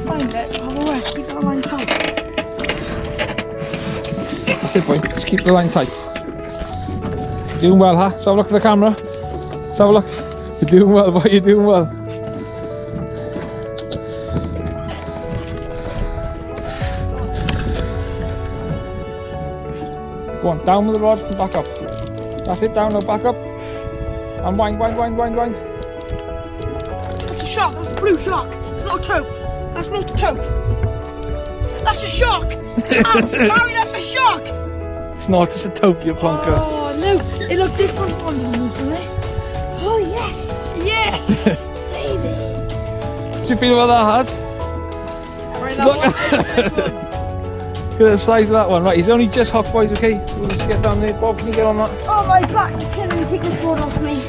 Find it. Have a rest. Keep that line tight. That's it, boy. Just keep the line tight. Doing well, huh? Let's have a look at the camera. Let's have a look. You're doing well, boy. You're doing well. Go on, down with the rod and back up. That's it, down now, back up. And wind. That's a shark. That's a blue shark. It's not a tope. That's not a tope. That's a shark. Harry, that's a shark. It's not, it's a tope, you plonker. Oh no, it looked different on the move, doesn't it? Oh yes. Yes. Baby. What do you feel about that, Haz? Right, Look at the size of that one. Right, he's only just hooked, boys, okay? So we'll just get down there. Bob, can you get on that? Oh my back is killing me. Take this board off me.